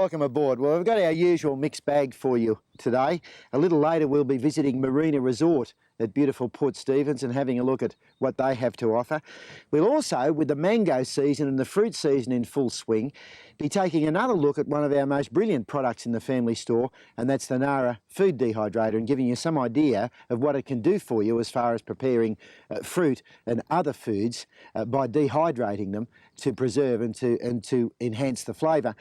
welcome aboard. Well, we've got our usual mixed bag for you today. A little later we'll be visiting Marina Resort at beautiful Port Stephens and having a look at what they have to offer. We'll also, with the mango season and the fruit season in full swing, be taking another look at one of our most brilliant products in the family store, and that's the Nara food dehydrator, and giving you some idea of what it can do for you as far as preparing fruit and other foods by dehydrating them to preserve and to enhance the flavour.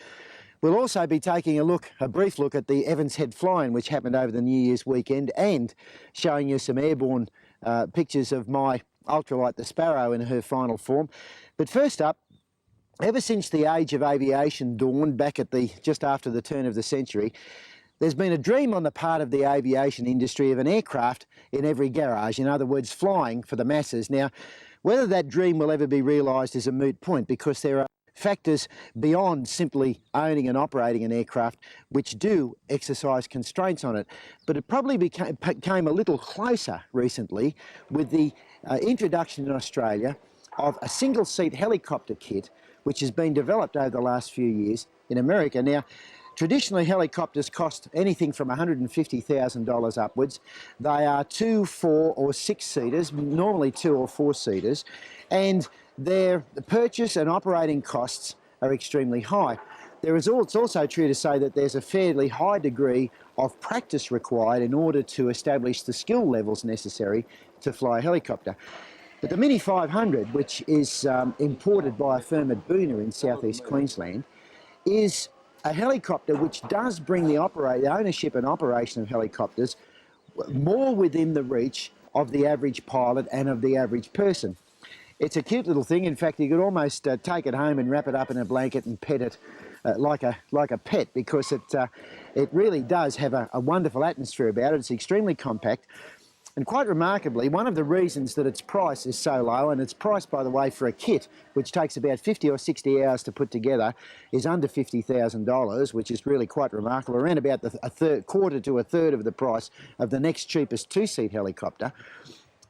We'll also be taking a brief look at the Evans Head fly-in, which happened over the New Year's weekend, and showing you some airborne pictures of my ultralight, the Sparrow, in her final form. But first up, ever since the age of aviation dawned back at just after the turn of the century, there's been a dream on the part of the aviation industry of an aircraft in every garage, in other words, flying for the masses. Now, whether that dream will ever be realised is a moot point, because there are factors beyond simply owning and operating an aircraft which do exercise constraints on it. But it probably came a little closer recently with the introduction in Australia of a single-seat helicopter kit which has been developed over the last few years in America. Now, traditionally helicopters cost anything from $150,000 upwards. They are 2, 4 or 6 seaters, normally 2 or 4 seaters, and their purchase and operating costs are extremely high. It's also true to say that there's a fairly high degree of practice required in order to establish the skill levels necessary to fly a helicopter. But the Mini 500, which is imported by a firm at Boona in southeast Queensland, is a helicopter which does bring the ownership and operation of helicopters more within the reach of the average pilot and of the average person. It's a cute little thing. In fact, you could almost take it home and wrap it up in a blanket and pet it like a pet, because it really does have a wonderful atmosphere about it. It's extremely compact. And quite remarkably, one of the reasons that its price is so low, and its price, by the way, for a kit which takes about 50 or 60 hours to put together, is under $50,000, which is really quite remarkable, around about quarter to a third of the price of the next cheapest 2-seat helicopter.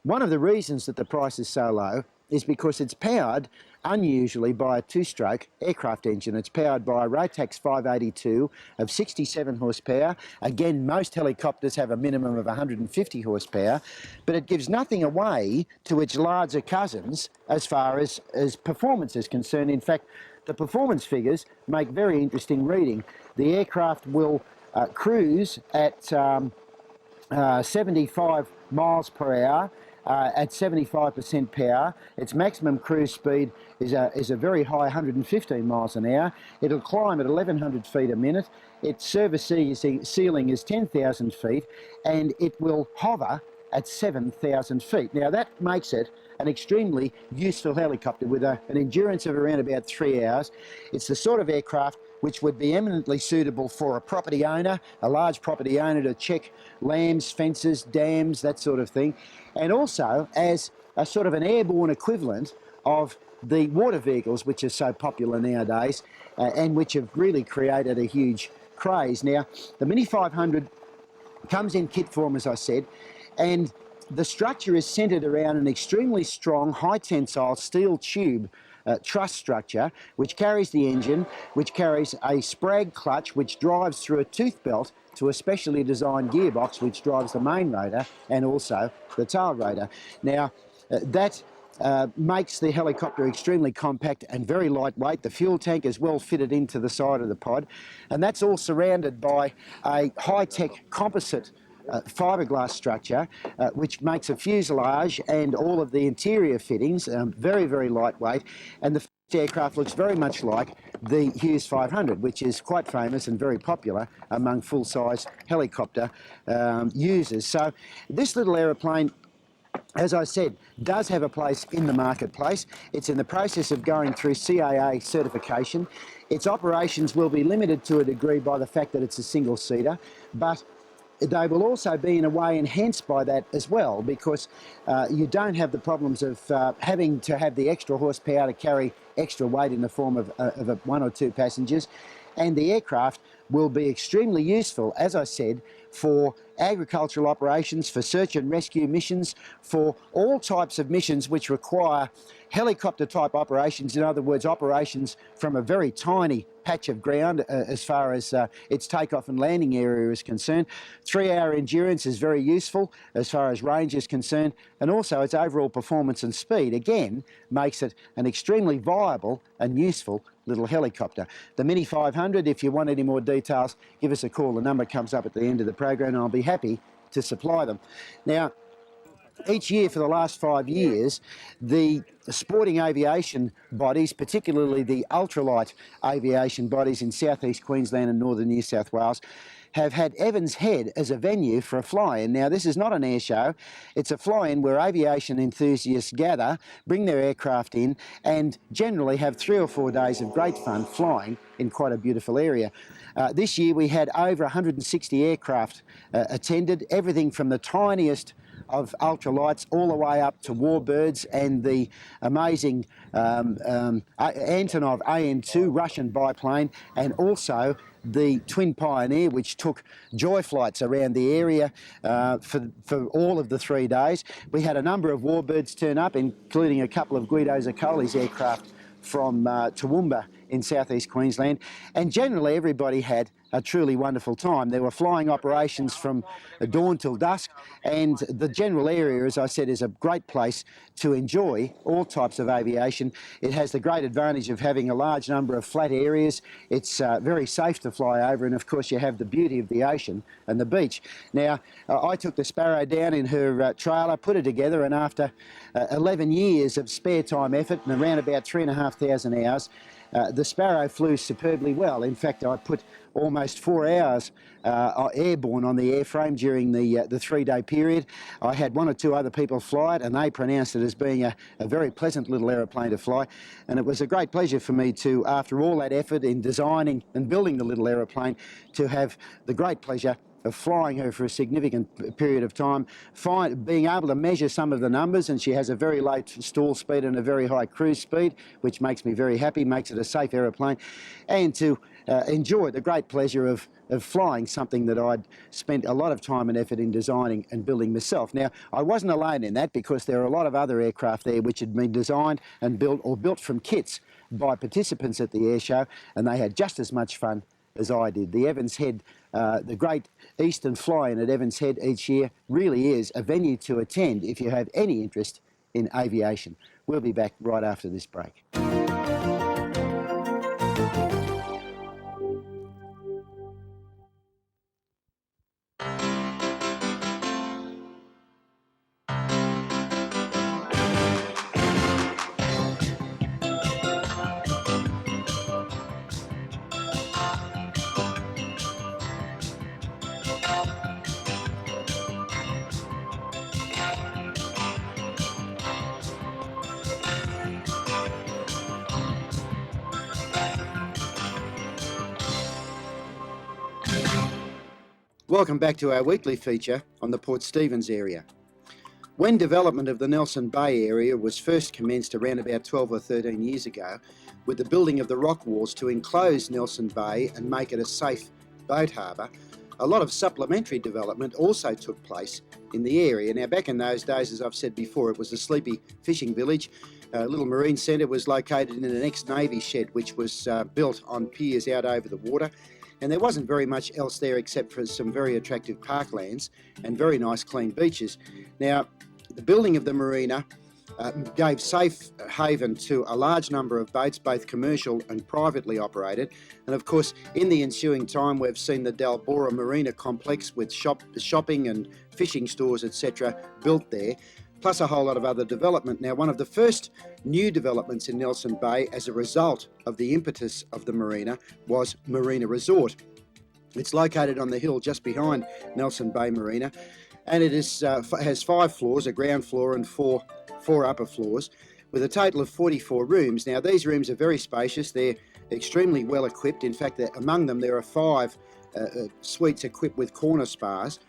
One of the reasons that the price is so low is because it's powered, unusually, by a 2-stroke aircraft engine. It's powered by a Rotax 582 of 67 horsepower. Again, most helicopters have a minimum of 150 horsepower, but it gives nothing away to its larger cousins as far as performance is concerned. In fact, the performance figures make very interesting reading. The aircraft will cruise at 75 miles per hour, at 75% power. Its maximum cruise speed is a very high 115 miles an hour. It'll climb at 1,100 feet a minute. Its service ceiling is 10,000 feet, and it will hover at 7,000 feet. Now, that makes it an extremely useful helicopter with an endurance of around about 3 hours. It's the sort of aircraft which would be eminently suitable for a property owner, a large property owner, to check lambs, fences, dams, that sort of thing, and also as a sort of an airborne equivalent of the water vehicles which are so popular nowadays and which have really created a huge craze. Now, the Mini 500 comes in kit form, as I said, and the structure is centred around an extremely strong, high-tensile steel tube truss structure, which carries the engine, which carries a sprag clutch, which drives through a tooth belt to a specially designed gearbox, which drives the main rotor and also the tail rotor. Now, that makes the helicopter extremely compact and very lightweight. The fuel tank is well fitted into the side of the pod, and that's all surrounded by a high-tech composite fiberglass structure, which makes a fuselage and all of the interior fittings very, very lightweight. And the aircraft looks very much like the Hughes 500, which is quite famous and very popular among full-size helicopter users. So this little aeroplane, as I said, does have a place in the marketplace. It's in the process of going through CAA certification. Its operations will be limited to a degree by the fact that it's a single-seater, but they will also be in a way enhanced by that as well, because you don't have the problems of having to have the extra horsepower to carry extra weight in the form of 1 or 2 passengers. And the aircraft will be extremely useful, as I said, for agricultural operations, for search and rescue missions, for all types of missions which require helicopter type operations, in other words, operations from a very tiny patch of ground as far as its takeoff and landing area is concerned. 3-hour endurance is very useful as far as range is concerned, and also its overall performance and speed, again, makes it an extremely viable and useful little helicopter. The Mini 500, if you want any more details, give us a call. The number comes up at the end of the program and I'll be happy to supply them. Now, each year for the last 5 years, the sporting aviation bodies, particularly the ultralight aviation bodies in southeast Queensland and northern New South Wales, have had Evans Head as a venue for a fly-in. Now, this is not an air show. It's a fly-in where aviation enthusiasts gather, bring their aircraft in, and generally have 3 or 4 days of great fun flying in quite a beautiful area. This year we had over 160 aircraft attended, everything from the tiniest of ultralights all the way up to warbirds and the amazing Antonov AN-2 Russian biplane, and also the Twin Pioneer, which took joy flights around the area for all of the 3 days. We had a number of warbirds turn up, including a couple of Guido Zoccoli's aircraft from Toowoomba in southeast Queensland, and generally everybody had a truly wonderful time. There were flying operations from dawn till dusk, and the general area, as I said, is a great place to enjoy all types of aviation. It has the great advantage of having a large number of flat areas. It's very safe to fly over, and of course you have the beauty of the ocean and the beach. Now, I took the Sparrow down in her trailer, put it together, and after 11 years of spare time effort and around about 3,500 hours, the Sparrow flew superbly well. In fact, I put almost 4 hours airborne on the airframe during the 3-day period. I had 1 or 2 other people fly it, and they pronounced it as being a very pleasant little aeroplane to fly. And it was a great pleasure for me to, after all that effort in designing and building the little aeroplane, to have the great pleasure of flying her for a significant period of time, being able to measure some of the numbers, and she has a very low stall speed and a very high cruise speed, which makes me very happy, makes it a safe aeroplane, and to enjoy the great pleasure of flying something that I'd spent a lot of time and effort in designing and building myself. Now, I wasn't alone in that, because there are a lot of other aircraft there which had been designed and built, or built from kits, by participants at the air show, and they had just as much fun as I did. The Evans Head, the great Eastern fly-in at Evans Head each year, really is a venue to attend if you have any interest in aviation. We'll be back right after this break. Welcome back to our weekly feature on the Port Stephens area. When development of the Nelson Bay area was first commenced around about 12 or 13 years ago, with the building of the rock walls to enclose Nelson Bay and make it a safe boat harbour, a lot of supplementary development also took place in the area. Now, back in those days, as I've said before, it was a sleepy fishing village. A little marine centre was located in an ex-Navy shed, which was built on piers out over the water. And there wasn't very much else there except for some very attractive parklands and very nice clean beaches. Now, the building of the marina gave safe haven to a large number of boats, both commercial and privately operated. And of course, in the ensuing time, we've seen the Dalbora Marina complex with shopping and fishing stores, etc., built there, plus a whole lot of other development. Now, one of the first new developments in Nelson Bay as a result of the impetus of the marina was Marina Resort. It's located on the hill just behind Nelson Bay Marina, and it is, has 5 floors, a ground floor and four upper floors, with a total of 44 rooms. Now, these rooms are very spacious. They're extremely well equipped. In fact, among them there are 5 suites equipped with corner spas.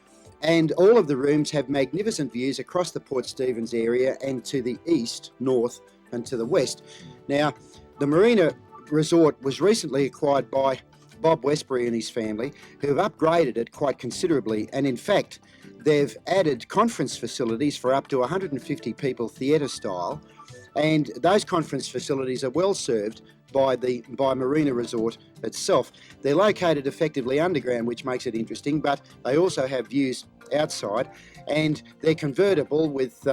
And all of the rooms have magnificent views across the Port Stephens area and to the east, north and to the west. Now, the Marina Resort was recently acquired by Bob Westbury and his family, who have upgraded it quite considerably. And in fact, they've added conference facilities for up to 150 people, theatre style. And those conference facilities are well served by Marina Resort itself. They're located effectively underground, which makes it interesting, but they also have views outside, and they're convertible with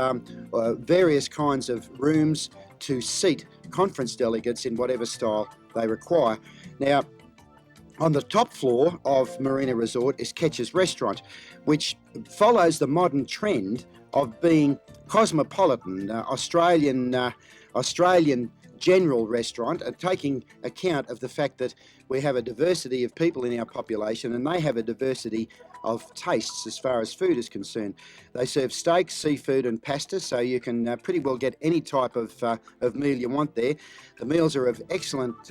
various kinds of rooms to seat conference delegates in whatever style they require. Now, on the top floor of Marina Resort is Ketcher's Restaurant, which follows the modern trend of being cosmopolitan, Australian general restaurant, and taking account of the fact that we have a diversity of people in our population and they have a diversity of tastes as far as food is concerned. They serve steak, seafood and pasta, so you can pretty well get any type of meal you want there. The meals are of excellent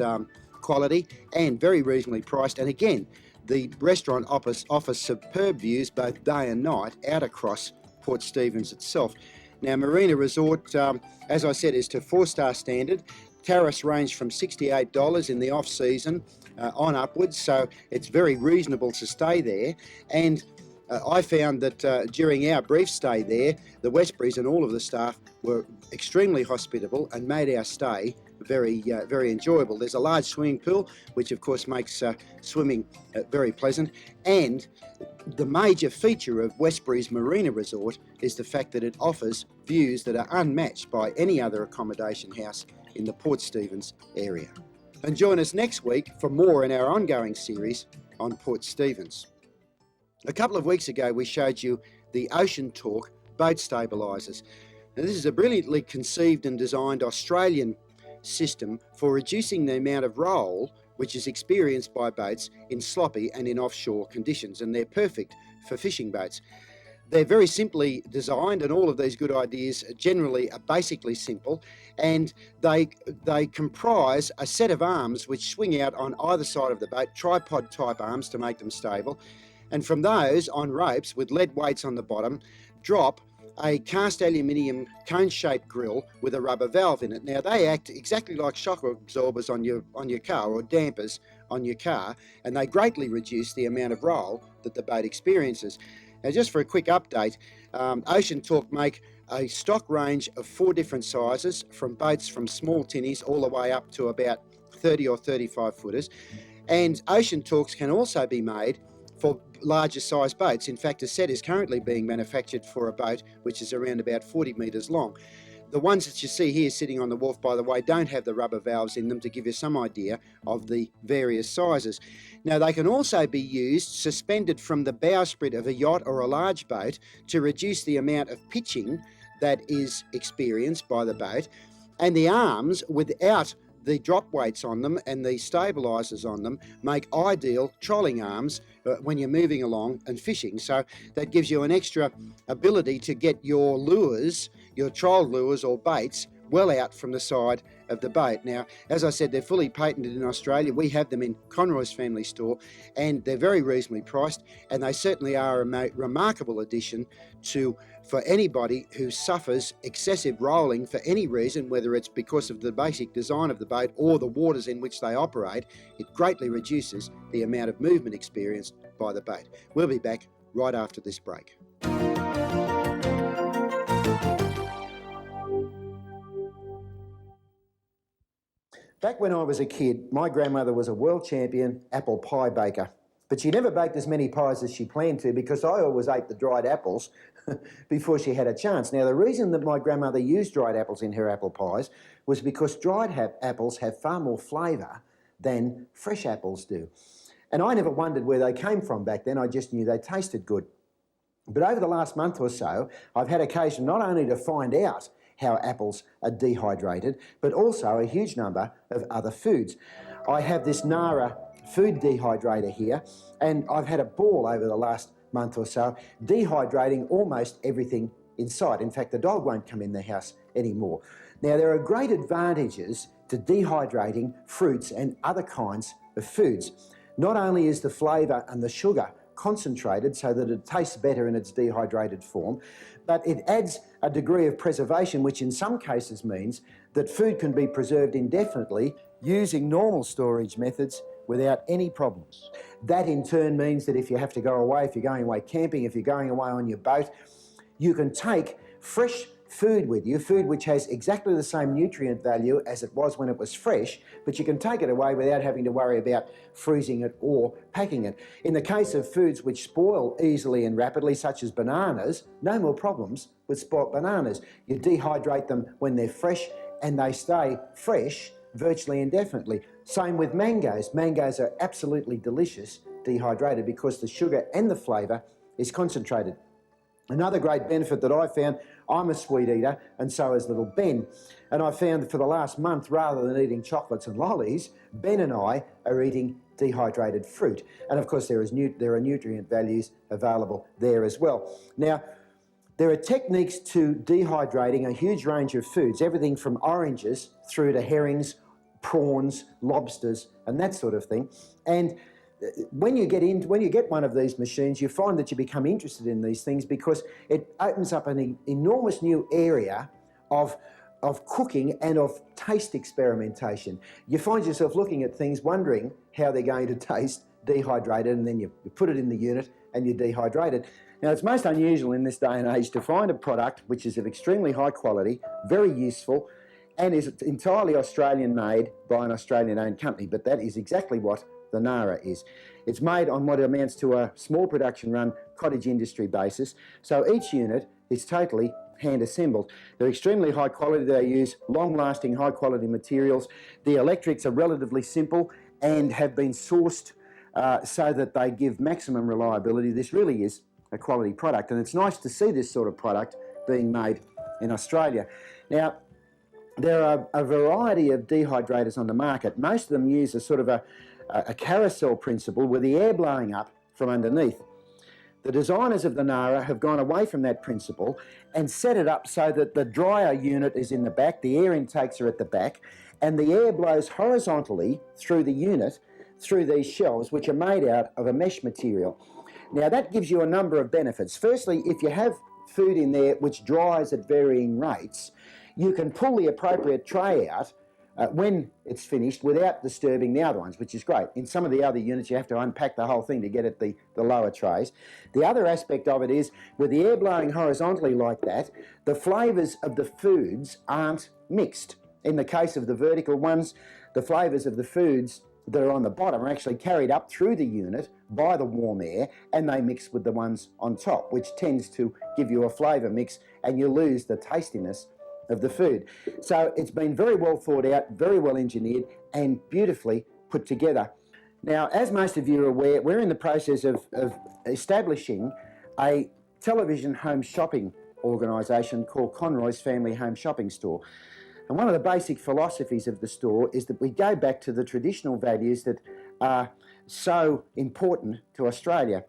quality and very reasonably priced, and again, the restaurant offers superb views both day and night out across Port Stephens itself. Now, Marina Resort, as I said, is to 4-star standard. Tariffs range from $68 in the off-season on upwards, so it's very reasonable to stay there. And I found that during our brief stay there, the Westburys and all of the staff were extremely hospitable and made our stay very enjoyable. There's a large swimming pool, which of course makes swimming very pleasant, and the major feature of Westbury's Marina Resort is the fact that it offers views that are unmatched by any other accommodation house in the Port Stephens area. And join us next week for more in our ongoing series on Port Stephens. A couple of weeks ago we showed you the Ocean Talk boat stabilisers. Now, this is a brilliantly conceived and designed Australian system for reducing the amount of roll which is experienced by boats in sloppy and in offshore conditions, and they're perfect for fishing boats. They're very simply designed, and all of these good ideas generally are basically simple, and they comprise a set of arms which swing out on either side of the boat, tripod type arms to make them stable, and from those on ropes with lead weights on the bottom drop a cast aluminium cone-shaped grill with a rubber valve in it. Now, they act exactly like shock absorbers on your car, or dampers on your car, and they greatly reduce the amount of roll that the boat experiences. Now, just for a quick update, Ocean Talk make a stock range of 4 different sizes, from boats from small tinnies all the way up to about 30 or 35 footers, and Ocean Talks can also be made for larger size boats. In fact, a set is currently being manufactured for a boat which is around about 40 metres long. The ones that you see here sitting on the wharf, by the way, don't have the rubber valves in them, to give you some idea of the various sizes. Now, they can also be used suspended from the bowsprit of a yacht or a large boat to reduce the amount of pitching that is experienced by the boat, and the arms, without the drop weights on them and the stabilisers on them, make ideal trolling arms when you're moving along and fishing. So that gives you an extra ability to get your lures, your troll lures or baits, well out from the side of the boat. Now, as I said, they're fully patented in Australia. We have them in Conroy's family store, and they're very reasonably priced, and they certainly are a remarkable addition for anybody who suffers excessive rolling for any reason, whether it's because of the basic design of the boat or the waters in which they operate. It greatly reduces the amount of movement experienced by the boat. We'll be back right after this break. Back when I was a kid, my grandmother was a world champion apple pie baker. But she never baked as many pies as she planned to, because I always ate the dried apples before she had a chance. Now, the reason that my grandmother used dried apples in her apple pies was because dried apples have far more flavour than fresh apples do. And I never wondered where they came from back then. I just knew they tasted good. But over the last month or so, I've had occasion not only to find out how apples are dehydrated, but also a huge number of other foods. I have this Nara food dehydrator here, and I've had a ball over the last month or so dehydrating almost everything in sight. In fact, the dog won't come in the house anymore. Now, there are great advantages to dehydrating fruits and other kinds of foods. Not only is the flavour and the sugar concentrated so that it tastes better in its dehydrated form, but it adds a degree of preservation, which in some cases means that food can be preserved indefinitely using normal storage methods without any problems. That in turn means that if you have to go away, if you're going away camping, if you're going away on your boat, you can take fresh food with you, food which has exactly the same nutrient value as it was when it was fresh, but you can take it away without having to worry about freezing it or packing it. In the case of foods which spoil easily and rapidly, such as bananas, no more problems with spoilt bananas. You dehydrate them when they're fresh and they stay fresh virtually indefinitely. Same with mangoes. Mangoes are absolutely delicious dehydrated because the sugar and the flavour is concentrated. Another great benefit that I found, I'm a sweet eater and so is little Ben. And I found that for the last month, rather than eating chocolates and lollies, Ben and I are eating dehydrated fruit. And of course there are nutrient values available there as well. Now, there are techniques to dehydrating a huge range of foods, everything from oranges through to herrings, prawns, lobsters, and that sort of thing. And when you get one of these machines, you find that you become interested in these things because it opens up an enormous new area of cooking and of taste experimentation. You find yourself looking at things, wondering how they're going to taste dehydrated, and then you put it in the unit and you dehydrate it. Now, it's most unusual in this day and age to find a product which is of extremely high quality, very useful, and is entirely Australian made by an Australian owned company, but that is exactly what the Nara is. It's made on what amounts to a small production run cottage industry basis, so each unit is totally hand assembled. They're extremely high quality, they use long lasting high quality materials. The electrics are relatively simple and have been sourced so that they give maximum reliability. This really is a quality product, and it's nice to see this sort of product being made in Australia. Now, there are a variety of dehydrators on the market. Most of them use a sort of a carousel principle with the air blowing up from underneath. The designers of the Nara have gone away from that principle and set it up so that the dryer unit is in the back, the air intakes are at the back, and the air blows horizontally through the unit, through these shelves, which are made out of a mesh material. Now, that gives you a number of benefits. Firstly, if you have food in there which dries at varying rates, you can pull the appropriate tray out when it's finished without disturbing the other ones, which is great. In some of the other units, you have to unpack the whole thing to get at the lower trays. The other aspect of it is, with the air blowing horizontally like that, the flavours of the foods aren't mixed. In the case of the vertical ones, the flavours of the foods that are on the bottom are actually carried up through the unit by the warm air, and they mix with the ones on top, which tends to give you a flavour mix, and you lose the tastiness of the food. So it's been very well thought out, very well engineered, and beautifully put together. Now, as most of you are aware, we're in the process of establishing a television home shopping organisation called Conroy's Family Home Shopping Store. And one of the basic philosophies of the store is that we go back to the traditional values that are so important to Australia.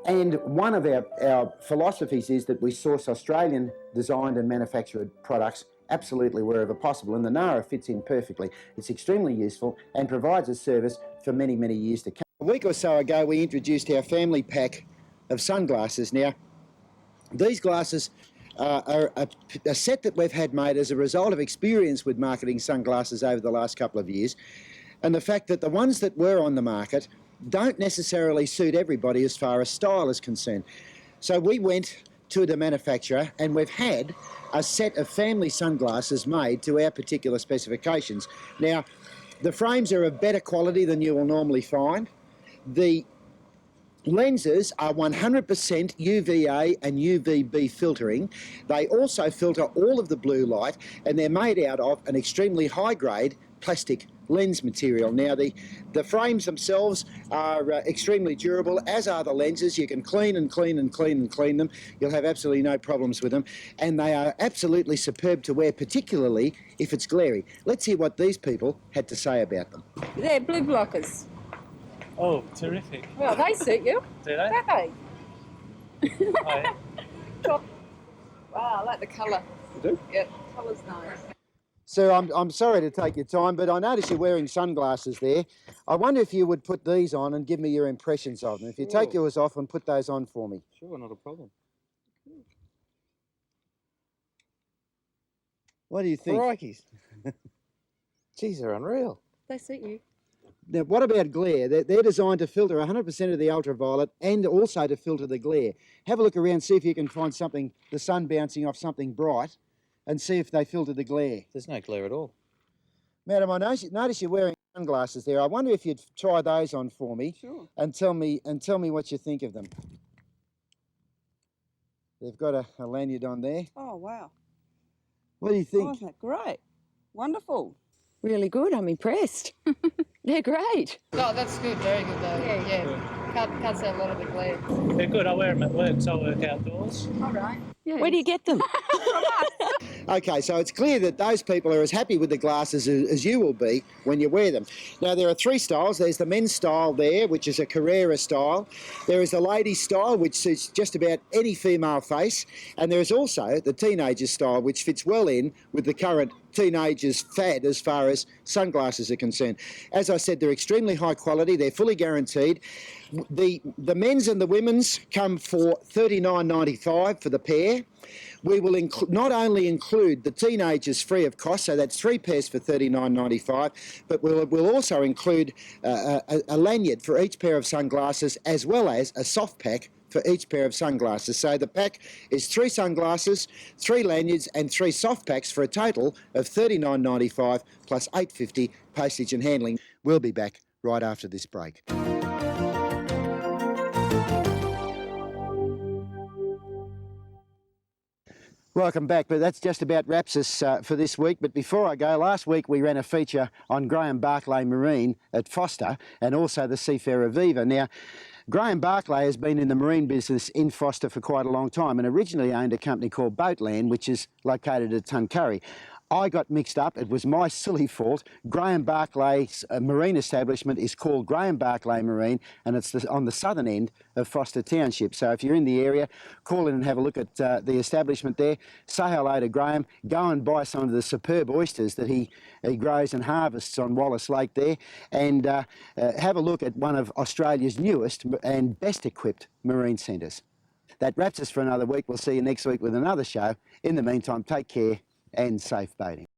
And one of our philosophies is that we source Australian designed and manufactured products absolutely wherever possible, and the Nara fits in perfectly. It's extremely useful and provides a service for many, many years to come. A week or so ago, we introduced our family pack of sunglasses. Now, these glasses are a set that we've had made as a result of experience with marketing sunglasses over the last couple of years, and the fact that the ones that were on the market don't necessarily suit everybody as far as style is concerned. So we went to the manufacturer and we've had a set of family sunglasses made to our particular specifications. Now, the frames are of better quality than you will normally find. The lenses are 100% UVA and UVB filtering. They also filter all of the blue light, and they're made out of an extremely high-grade plastic lens material. Now, the frames themselves are extremely durable, as are the lenses. You can clean and clean and clean and clean them. You'll have absolutely no problems with them. And they are absolutely superb to wear, particularly if it's glary. Let's hear what these people had to say about them. They're blue blockers. Oh, terrific. Well, they suit you. Do they? Don't they? Oh, yeah. Wow, I like the colour. You do? Yeah, the colour's nice. Sir, I'm sorry to take your time, but I notice you're wearing sunglasses there. I wonder if you would put these on and give me your impressions of them. If you take yours off and put those on for me. Sure, not a problem. What do you think? Crikeys. Geez, they're unreal. They suit you. Now, what about glare? They're designed to filter 100% of the ultraviolet and also to filter the glare. Have a look around, see if you can find something, the sun bouncing off something bright, and see if they filter the glare. There's no glare at all. Madam, I notice you're wearing sunglasses there. I wonder if you'd try those on for me. Sure. And tell me what you think of them. They've got a lanyard on there. Oh, wow. What do you think? Oh, isn't that great? Wonderful. Really good. I'm impressed. They're great. Oh, that's good. Very good, though. Yeah. Cuts out a lot of the glare. They're good. I wear them at work, so I work outdoors. All right. Yeah. Where do you get them? Okay, so it's clear that those people are as happy with the glasses as you will be when you wear them. Now, there are three styles. There's the men's style there, which is a Carrera style. There is the ladies' style, which suits just about any female face. And there is also the teenagers' style, which fits well in with the current teenagers' fad as far as sunglasses are concerned. As I said, they're extremely high quality. They're fully guaranteed. The men's and the women's come for $39.95 for the pair. We will not only include the teenagers free of cost, so that's 3 pairs for $39.95, but we'll also include a lanyard for each pair of sunglasses, as well as a soft pack for each pair of sunglasses. So the pack is 3 sunglasses, 3 lanyards and 3 soft packs for a total of $39.95 plus $8.50 postage and handling. We'll be back right after this break. Welcome back, but that's just about wraps us for this week. But before I go, last week we ran a feature on Graham Barclay Marine at Foster and also the Seafarer Viva. Now, Graham Barclay has been in the marine business in Foster for quite a long time and originally owned a company called Boatland, which is located at Tuncurry. I got mixed up. It was my silly fault. Graham Barclay's marine establishment is called Graham Barclay Marine, and it's on the southern end of Foster Township. So if you're in the area, call in and have a look at the establishment there. Say hello to Graham. Go and buy some of the superb oysters that he grows and harvests on Wallace Lake there, and have a look at one of Australia's newest and best equipped marine centres. That wraps us for another week. We'll see you next week with another show. In the meantime, take care and safe boating.